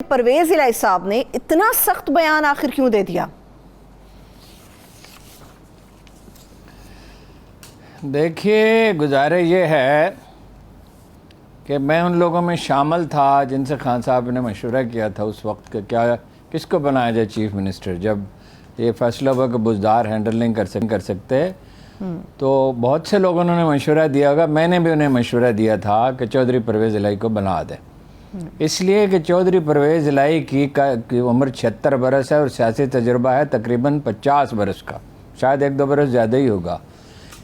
پرویز الہی صاحب نے اتنا سخت بیان آخر کیوں دے دیا؟ دیکھیے گزارش یہ ہے کہ میں ان لوگوں میں شامل تھا جن سے خان صاحب نے مشورہ کیا تھا اس وقت کہ کیا کس کو بنایا جائے چیف منسٹر، جب یہ فیصلہ ہوا کہ بزدار ہینڈل نہیں کر سکتے تو بہت سے لوگوں نے مشورہ دیا ہوگا، میں نے بھی انہیں مشورہ دیا تھا کہ چودھری پرویز الہی کو بنا دیں، اس لیے کہ چودھری پرویز الہی کی عمر 76 برس ہے اور سیاسی تجربہ ہے تقریباً 50 برس کا، شاید 1-2 برس زیادہ ہی ہوگا،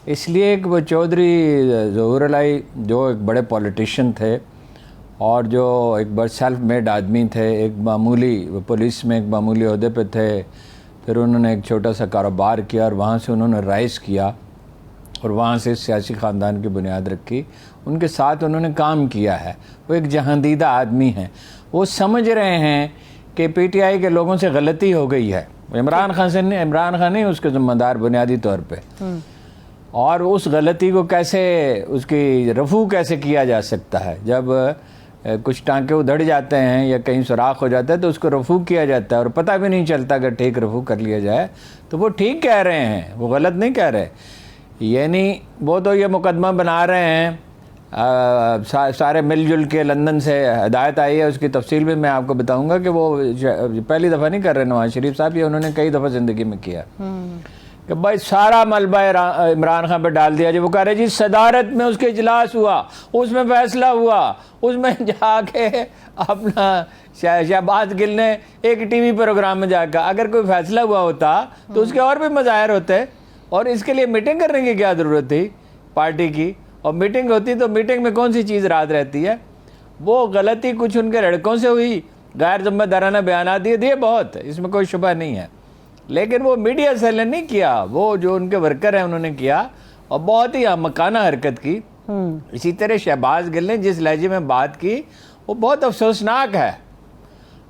اس لیے کہ وہ چودھری ظہور الہی جو ایک بڑے پولیٹیشین تھے اور جو ایک بڑے سیلف میڈ آدمی تھے، ایک معمولی پولیس میں ایک معمولی عہدے پہ تھے، پھر انہوں نے ایک چھوٹا سا کاروبار کیا اور وہاں سے انہوں نے رائز کیا اور وہاں سے سیاسی خاندان کی بنیاد رکھی، ان کے ساتھ انہوں نے کام کیا ہے، وہ ایک جہاندیدہ آدمی ہیں، وہ سمجھ رہے ہیں کہ پی ٹی آئی کے لوگوں سے غلطی ہو گئی ہے، عمران خان نہیں اس کے ذمہ دار بنیادی طور پہ، اور اس غلطی کو کیسے اس کی رفع کیسے کیا جا سکتا ہے، جب کچھ ٹانکے ادھڑ جاتے ہیں یا کہیں سوراخ ہو جاتا ہے تو اس کو رفع کیا جاتا ہے اور پتہ بھی نہیں چلتا کہ ٹھیک رفع کر لیا جائے، تو وہ ٹھیک کہہ رہے ہیں، وہ غلط نہیں کہہ رہے، یعنی وہ تو یہ مقدمہ بنا رہے ہیں، سارے مل جل کے لندن سے ہدایت آئی ہے، اس کی تفصیل بھی میں آپ کو بتاؤں گا کہ وہ پہلی دفعہ نہیں کر رہے نواز شریف صاحب، یہ انہوں نے کئی دفعہ زندگی میں کیا کہ بھائی سارا ملبہ عمران خان پہ ڈال دیا، جب وہ کہہ رہے جی صدارت میں اس کے اجلاس ہوا، اس میں فیصلہ ہوا، اس میں جا کے اپنا شہباز گل نے ایک ٹی وی پروگرام میں جا کے اگر کوئی فیصلہ ہوا ہوتا تو اس کے اور بھی مظاہر ہوتے، اور اس کے لیے میٹنگ کرنے کی کیا ضرورت تھی پارٹی کی، اور میٹنگ ہوتی تو میٹنگ میں کون سی چیز رات رہتی ہے، وہ غلطی کچھ ان کے لڑکوں سے ہوئی، غیر ذمہ دارانہ بیانات دیے بہت، اس میں کوئی شبہ نہیں ہے، لیکن وہ میڈیا سیل نے نہیں کیا، وہ جو ان کے ورکر ہیں انہوں نے کیا اور بہت ہی احمقانہ حرکت کی۔ اسی طرح شہباز گل نے جس لہجے میں بات کی وہ بہت افسوسناک ہے،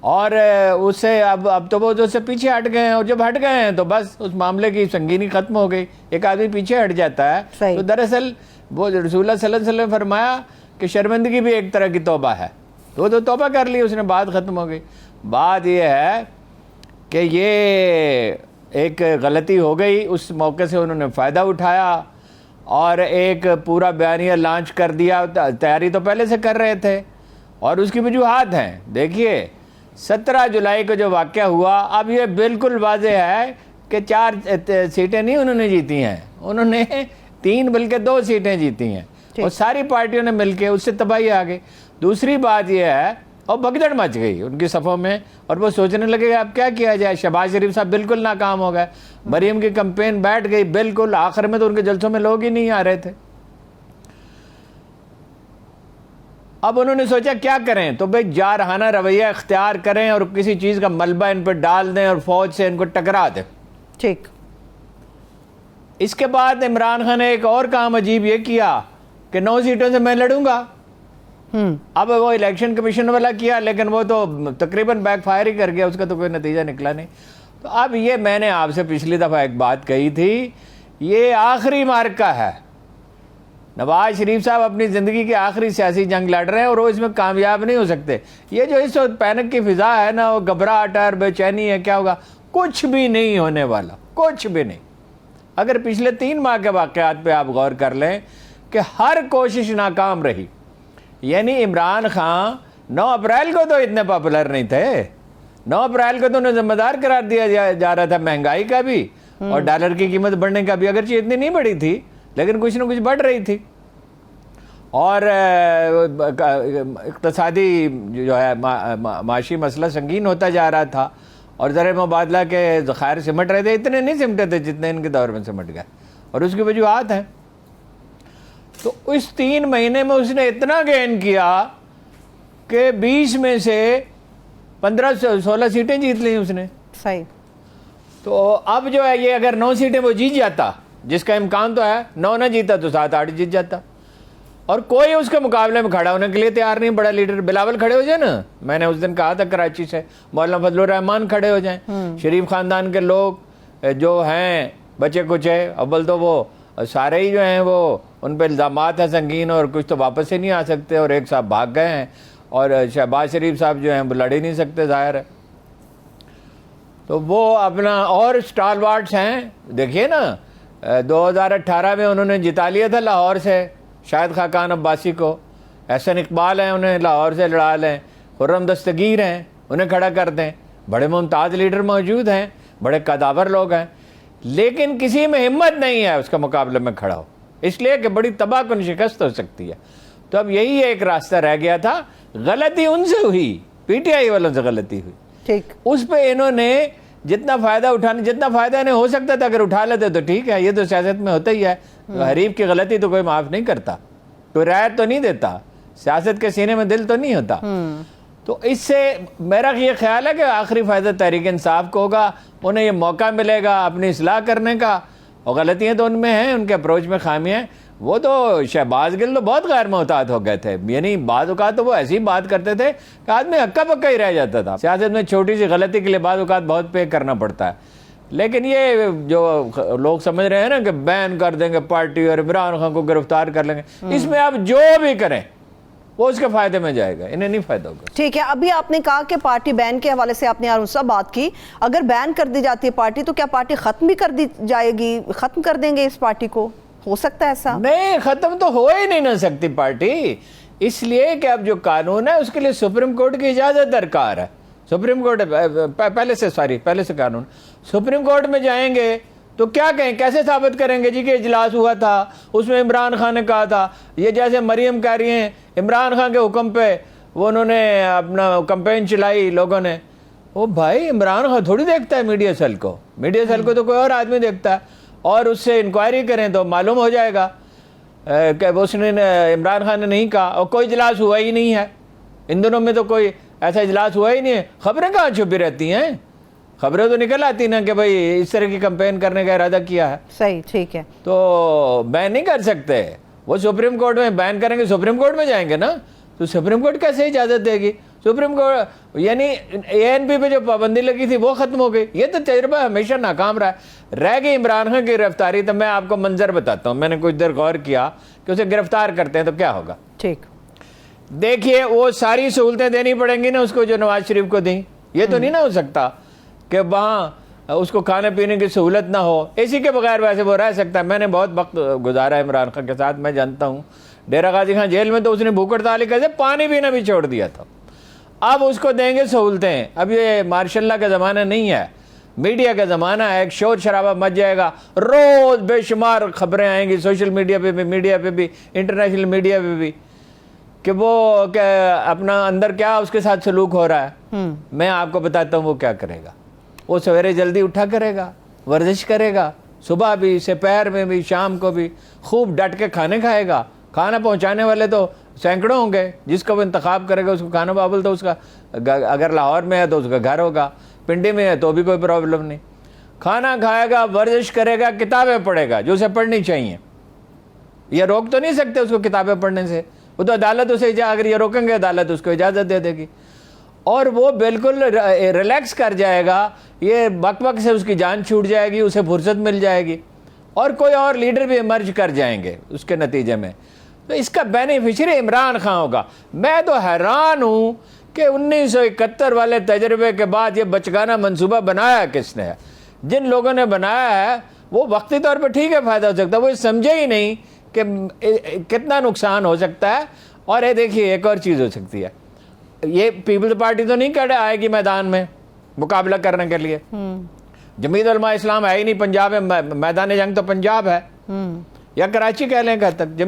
اور اس سے اب تو وہ جو سے پیچھے ہٹ گئے ہیں، اور جب ہٹ گئے ہیں تو بس اس معاملے کی سنگینی ختم ہو گئی، ایک آدمی پیچھے ہٹ جاتا ہے تو دراصل وہ رسول اللہ صلی اللہ علیہ وسلم نے فرمایا کہ شرمندگی بھی ایک طرح کی توبہ ہے، وہ تو توبہ کر لی اس نے، بات ختم ہو گئی۔ بات یہ ہے کہ یہ ایک غلطی ہو گئی، اس موقع سے انہوں نے فائدہ اٹھایا اور ایک پورا بیانیہ لانچ کر دیا، تیاری تو پہلے سے کر رہے تھے اور اس کی وجوہات ہیں۔ دیکھیے 17 جولائی کو جو واقعہ ہوا، اب یہ بالکل واضح ہے کہ 4 سیٹیں نہیں انہوں نے جیتی ہیں، انہوں نے 3 بلکہ 2 سیٹیں جیتی ہیں اور ساری پارٹیوں نے مل کے اس سے تباہی آ گئی۔ دوسری بات یہ ہے اور بھگدڑ مچ گئی ان کی صفوں میں، اور وہ سوچنے لگے اب کیا کیا جائے، شہباز شریف صاحب بالکل ناکام ہو گئے، مریم کی کمپین بیٹھ گئی بالکل، آخر میں تو ان کے جلسوں میں لوگ ہی نہیں آ رہے تھے۔ اب انہوں نے سوچا کیا کریں، تو بھئی جارحانہ رویہ اختیار کریں اور کسی چیز کا ملبہ ان پہ ڈال دیں اور فوج سے ان کو ٹکرا دیں۔ ٹھیک۔ اس کے بعد عمران خان نے ایک اور کام عجیب یہ کیا کہ 9 سیٹوں سے میں لڑوں گا، اب وہ الیکشن کمیشن والا کیا لیکن وہ تو تقریباً بیک فائر ہی کر گیا، اس کا تو کوئی نتیجہ نکلا نہیں۔ تو اب یہ میں نے آپ سے پچھلی دفعہ ایک بات کہی تھی، یہ آخری معرکہ ہے، نواز شریف صاحب اپنی زندگی کی آخری سیاسی جنگ لڑ رہے ہیں اور وہ اس میں کامیاب نہیں ہو سکتے۔ یہ جو اس وقت پینک کی فضا ہے نا، وہ گھبراہٹ اور بے چینی ہے، کیا ہوگا، کچھ بھی نہیں ہونے والا، کچھ بھی نہیں۔ اگر پچھلے 3 ماہ کے واقعات پہ آپ غور کر لیں کہ ہر کوشش ناکام رہی، یعنی عمران خان 9 اپریل کو تو اتنے پاپولر نہیں تھے، 9 اپریل کو تو انہیں ذمہ دار قرار دیا جا رہا تھا مہنگائی کا بھی اور ڈالر کی قیمت بڑھنے کا بھی، اگرچہ اتنی نہیں بڑھی تھی لیکن کچھ نہ کچھ بڑھ رہی تھی، اور اقتصادی جو ہے معاشی مسئلہ سنگین ہوتا جا رہا تھا اور زر مبادلہ کے ذخائر سمٹ رہے تھے، اتنے نہیں سمٹے تھے جتنے ان کے دور میں سمٹ گئے، اور اس کی وجوہات ہیں۔ تو اس 3 مہینے میں اس نے اتنا گین کیا کہ 20 میں سے 15-16 سیٹیں جیت لیں اس نے۔ صحیح۔ تو اب جو ہے یہ اگر 9 سیٹیں وہ جیت جاتا، جس کا امکان تو ہے، 9 نہ جیتا تو 7-8 جیت جاتا، اور کوئی اس کے مقابلے میں کھڑا ہونے کے لیے تیار نہیں۔ بڑا لیڈر بلاول کھڑے ہو جائے نا، میں نے اس دن کہا تھا کراچی سے، مولانا فضل الرحمان کھڑے ہو جائیں، شریف خاندان کے لوگ جو ہیں بچے کچے، اول تو وہ سارے ہی جو ہیں وہ ان پہ الزامات ہیں سنگین، اور کچھ تو واپس ہی نہیں آ سکتے، اور ایک صاحب بھاگ گئے ہیں، اور شہباز شریف صاحب جو ہیں وہ لڑ ہی نہیں سکتے ظاہر ہے. تو وہ اپنا اور اسٹال وارڈس ہیں. دیکھیے نا 2018 میں انہوں نے جتا لیا تھا لاہور سے شاہد خاقان عباسی کو. احسن اقبال ہیں انہیں لاہور سے لڑا لیں. خرم دستگیر ہیں انہیں کھڑا کر دیں. بڑے ممتاز لیڈر موجود ہیں, بڑے قداور لوگ ہیں, لیکن کسی میں ہمت نہیں ہے اس کا مقابلے میں کھڑا ہو, اس لیے کہ بڑی تباہ کن شکست ہو سکتی ہے. تو اب یہی ایک راستہ رہ گیا تھا. غلطی ان سے ہوئی, پی ٹی آئی والوں سے غلطی ہوئی. ٹھیک, اس پہ انہوں نے جتنا فائدہ انہیں ہو سکتا تھا اگر اٹھا لیتے تو ٹھیک ہے. یہ تو سیاست میں ہوتا ہی ہے, حریف کی غلطی تو کوئی معاف نہیں کرتا, کوئی رعایت تو نہیں دیتا, سیاست کے سینے میں دل تو نہیں ہوتا. تو اس سے میرا یہ خیال ہے کہ آخری فائدہ تحریک انصاف کو ہوگا. انہیں یہ موقع ملے گا اپنی اصلاح کرنے کا, اور غلطیاں تو ان میں ہیں, ان کے اپروچ میں خامیاں ہیں. وہ تو شہباز گل تو بہت غیر محتاط ہو گئے تھے, یعنی بعض اوقات تو وہ ایسی بات کرتے تھے کہ آدمی ہکا پکا ہی رہ جاتا تھا. سیاست میں چھوٹی سی غلطی کے لیے بعض اوقات بہت پے کرنا پڑتا ہے. لیکن یہ جو لوگ سمجھ رہے ہیں نا کہ بین کر دیں گے پارٹی اور عمران خان کو گرفتار کر لیں گے, اس میں آپ جو بھی کریں وہ اس کے فائدے میں جائے گا, انہیں نہیں فائدہ ہوگا. ٹھیک ہے. ابھی آپ نے کہا کہ پارٹی بین کے حوالے سے آپ نے ہارون صاحب بات کی. اگر بین کر دی جاتی ہے پارٹی تو کیا پارٹی ختم بھی کر دی جائے گی, ختم کر دیں گے اس پارٹی کو, ہو سکتا ہے ایسا؟ نہیں, ختم تو ہو ہی نہیں نہ سکتی پارٹی, اس لیے کہ اب جو قانون ہے اس کے لیے سپریم کورٹ کی اجازت درکار ہے. سپریم کورٹ پہلے سے قانون, سپریم کورٹ میں جائیں گے تو کیا کہیں, کیسے ثابت کریں گے جی کہ اجلاس ہوا تھا, اس میں عمران خان نے کہا تھا. یہ جیسے مریم کہہ رہی ہیں عمران خان کے حکم پہ وہ انہوں نے اپنا کمپین چلائی لوگوں نے. وہ بھائی عمران خان تھوڑی دیکھتا ہے میڈیا سیل کو, میڈیا سیل کو تو کوئی اور آدمی دیکھتا ہے, اور اس سے انکوائری کریں تو معلوم ہو جائے گا کہ اس نے عمران خان نے نہیں کہا, اور کوئی اجلاس ہوا ہی نہیں ہے. ان دنوں میں تو کوئی ایسا اجلاس ہوا ہی نہیں ہے. خبریں کہاں چھپی رہتی ہیں, خبریں تو نکل آتی نا کہ بھائی اس طرح کی کمپین کرنے کا ارادہ کیا ہے. صحیح, ٹھیک ہے. تو بین نہیں کر سکتے, وہ سپریم کورٹ میں بین کریں گے, سپریم کورٹ میں جائیں گے نا, تو سپریم کورٹ کیسے اجازت دے گی؟ سپریم کورٹ یعنی اے این پی پہ جو پابندی لگی تھی وہ ختم ہو گئی. یہ تو تجربہ ہمیشہ ناکام رہا ہے. رہ گئی عمران خان کی گرفتاری, تو میں آپ کو منظر بتاتا ہوں. میں نے کچھ دیر غور کیا کہ اسے گرفتار کرتے ہیں تو کیا ہوگا. ٹھیک, دیکھیے وہ ساری سہولتیں دینی پڑیں گی نا اس کو جو نواز شریف کو دیں. یہ تو نہیں نہ ہو سکتا کہ وہاں اس کو کھانے پینے کی سہولت نہ ہو. اسی کے بغیر ویسے وہ رہ سکتا ہے. میں نے بہت وقت گزارا ہے عمران خان کے ساتھ, میں جانتا ہوں. ڈیرہ غازی خان جیل میں تو اس نے بھوک ہڑتال کر کے پانی پینا بھی چھوڑ دیا تھا. اب اس کو دیں گے سہولتیں. اب یہ ماشاء اللہ کا زمانہ نہیں ہے, میڈیا کا زمانہ ہے. ایک شور شرابہ مچ جائے گا, روز بے شمار خبریں آئیں گی سوشل میڈیا پہ بھی, میڈیا پہ بھی, انٹرنیشنل میڈیا پہ بھی, کہ وہ اپنا اندر کیا اس کے ساتھ سلوک ہو رہا ہے. میں آپ کو بتاتا ہوں وہ کیا کرے گا. وہ سویرے جلدی اٹھا کرے گا, ورزش کرے گا, صبح بھی, دوپہر میں بھی, شام کو بھی خوب ڈٹ کے کھانے کھائے گا. کھانا پہنچانے والے تو سینکڑوں ہوں گے, جس کو وہ انتخاب کرے گا اس کو کھانا بابل تو اس کا, اگر لاہور میں ہے تو اس کا گھر ہوگا, پنڈی میں ہے تو بھی کوئی پرابلم نہیں. کھانا کھائے گا, ورزش کرے گا, کتابیں پڑھے گا جو اسے پڑھنی چاہیے. یہ روک تو نہیں سکتے اس کو کتابیں پڑھنے سے, وہ تو عدالت اسے اگر یہ روکیں گے عدالت اس کو اجازت دے دے گی, اور وہ بالکل ریلیکس کر جائے گا. یہ وقت وقت سے اس کی جان چھوٹ جائے گی, اسے فرصت مل جائے گی, اور کوئی اور لیڈر بھی ایمرج کر جائیں گے اس کے نتیجے میں. تو اس کا بینیفیشری عمران خان ہوگا. میں تو حیران ہوں کہ 1971 والے تجربے کے بعد یہ بچگانہ منصوبہ بنایا کس نے ہے. جن لوگوں نے بنایا ہے وہ وقتی طور پہ ٹھیک ہے فائدہ ہو سکتا ہے, وہ سمجھے ہی نہیں کہ کتنا نقصان ہو سکتا ہے. اور یہ دیکھیے ایک اور چیز ہو سکتی ہے, یہ پیپلز پارٹی تو نہیں آئے گی میدان میں مقابلہ کرنے کے لیے. جمعیت علماء اسلام ہے ہی نہیں پنجاب میں, میدان جنگ تو پنجاب ہے یا کراچی کہہ لیں کہاں تک.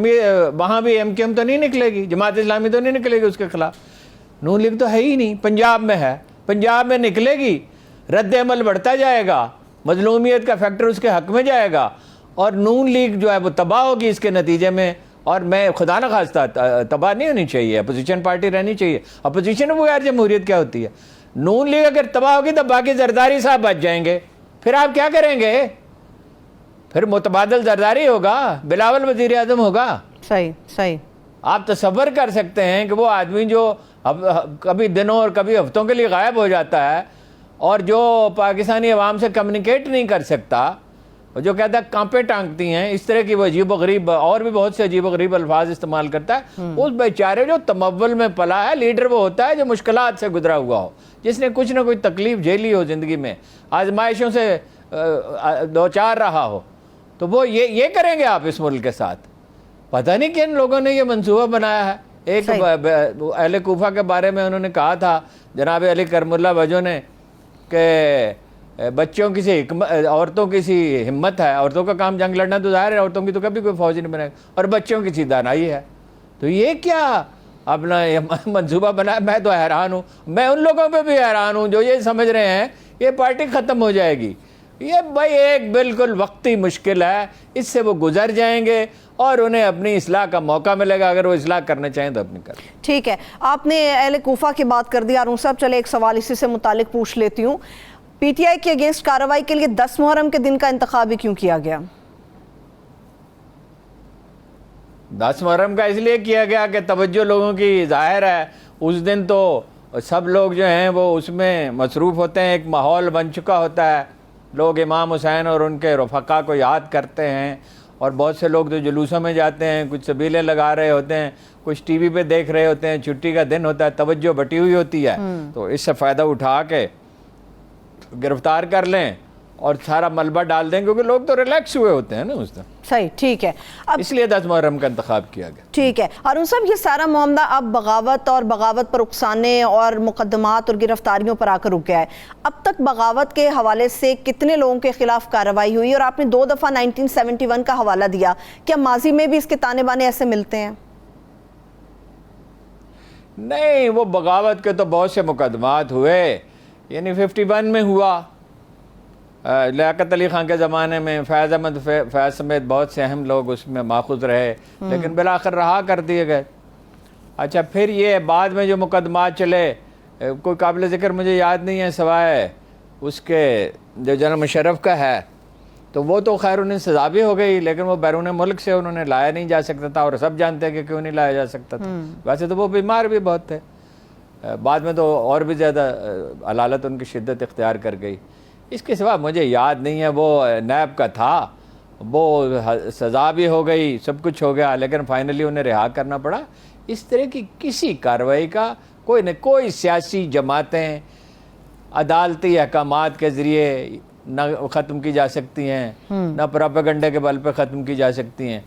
وہاں بھی ایم کیو ایم تو نہیں نکلے گی, جماعت اسلامی تو نہیں نکلے گی اس کے خلاف. نون لیگ تو ہے ہی نہیں, پنجاب میں ہے, پنجاب میں نکلے گی, رد عمل بڑھتا جائے گا, مظلومیت کا فیکٹر اس کے حق میں جائے گا, اور نون لیگ جو ہے وہ تباہ ہوگی اس کے نتیجے میں. اور میں خدا نہ خواستہ تباہ نہیں ہونی چاہیے, اپوزیشن پارٹی رہنی چاہیے. اپوزیشن میں بغیر جمہوریت کیا ہوتی ہے. نون لیگ اگر تباہ ہوگی تو باقی زرداری صاحب بچ جائیں گے, پھر آپ کیا کریں گے؟ پھر متبادل زرداری ہوگا, بلاول وزیر اعظم ہوگا. صحیح. آپ تصور کر سکتے ہیں کہ وہ آدمی جو کبھی دنوں اور کبھی ہفتوں کے لیے غائب ہو جاتا ہے, اور جو پاکستانی عوام سے کمیونیکیٹ نہیں کر سکتا, اور جو کہتا ہے کانپے ٹانگتی ہیں، اس طرح کی وہ عجیب و غریب اور بھی بہت سے عجیب و غریب الفاظ استعمال کرتا ہے. اس بیچارے جو تمول میں پلا ہے، لیڈر وہ ہوتا ہے جو مشکلات سے گزرا ہوا ہو، جس نے کچھ نہ کوئی تکلیف جھیلی ہو زندگی میں، آزمائشوں سے دوچار رہا ہو، تو وہ یہ کریں گے آپ اس ملک کے ساتھ؟ پتہ نہیں کن لوگوں نے یہ منصوبہ بنایا ہے. ایک اہل کوفہ کے بارے میں انہوں نے کہا تھا جناب علی کرم اللہ بجو نے کہ بچوں کی سی عورتوں کی سی ہمت ہے، عورتوں کا کام جنگ لڑنا تو ظاہر ہے، عورتوں کی تو کبھی کوئی فوج نہیں بنے گا، اور بچوں کی سی دانائی ہے. تو یہ کیا اپنا منصوبہ بنایا؟ میں تو حیران ہوں. میں ان لوگوں پہ بھی حیران ہوں جو یہ سمجھ رہے ہیں یہ پارٹی ختم ہو جائے گی. یہ بھائی ایک بالکل وقتی مشکل ہے، اس سے وہ گزر جائیں گے اور انہیں اپنی اصلاح کا موقع ملے گا. اگر وہ اصلاح کرنا چاہیں تو اپنی کریں. ٹھیک ہے، آپ نے اہل کوفہ کی بات کر دی. ہارون صاحب چلے ایک سوال اسی سے متعلق پوچھ لیتی ہوں. پی ٹی آئی کے اگینسٹ کارروائی کے لیے 10 محرم کے دن کا انتخاب کیوں کیا گیا؟ 10 محرم کا اس لیے کیا گیا کہ توجہ لوگوں کی ظاہر ہے اس دن تو سب لوگ جو ہیں وہ اس میں مصروف ہوتے ہیں، ایک ماحول بن چکا ہوتا ہے، لوگ امام حسین اور ان کے رفقا کو یاد کرتے ہیں، اور بہت سے لوگ تو جلوسوں میں جاتے ہیں، کچھ سبیلے لگا رہے ہوتے ہیں، کچھ ٹی وی پہ دیکھ رہے ہوتے ہیں، چھٹی کا دن ہوتا ہے، توجہ بٹی ہوئی ہوتی ہے. تو اس سے فائدہ اٹھا کے گرفتار کر لیں اور سارا ملبہ ڈال دیں، کیونکہ لوگ تو ریلیکس ہوئے ہوتے ہیں نا اس دن. صحیح، ٹھیک ہے. اب اس لیے 10 محرم کا انتخاب کیا گیا. ٹھیک ہے ہارون صاحب، یہ سارا معاملہ اب بغاوت اور بغاوت پر اکسانے اور مقدمات اور گرفتاریوں پر آ کر رک گیا ہے. اب تک بغاوت کے حوالے سے کتنے لوگوں کے خلاف کارروائی ہوئی؟ اور آپ نے 2 دفعہ 1971 کا حوالہ دیا، کیا ماضی میں بھی اس کے تانے بانے ایسے ملتے ہیں؟ نہیں، وہ بغاوت کے تو بہت سے مقدمات ہوئے، یعنی 51 میں ہوا، لیاقت علی خان کے زمانے میں فیض احمد فیض سمیت بہت سے اہم لوگ اس میں ماخوذ رہے، لیکن بالآخر رہا کر دیے گئے. اچھا، پھر یہ بعد میں جو مقدمات چلے، کوئی قابل ذکر مجھے یاد نہیں ہے سوائے اس کے جو جنرل مشرف کا ہے، تو وہ تو خیر انہیں سزا بھی ہو گئی، لیکن وہ بیرون ملک سے انہوں نے لایا نہیں جا سکتا تھا، اور سب جانتے ہیں کہ کیوں نہیں لایا جا سکتا تھا. ویسے تو وہ بیمار بھی بہت تھے، بعد میں تو اور بھی زیادہ علالت ان کی شدت اختیار کر گئی. اس کے سوا مجھے یاد نہیں ہے. وہ نیب کا تھا، وہ سزا بھی ہو گئی، سب کچھ ہو گیا، لیکن فائنلی انہیں رہا کرنا پڑا. اس طرح کی کسی کارروائی کا کوئی سیاسی جماعتیں عدالتی احکامات کے ذریعے نہ ختم کی جا سکتی ہیں، نہ پروپیگنڈے کے بل پہ ختم کی جا سکتی ہیں.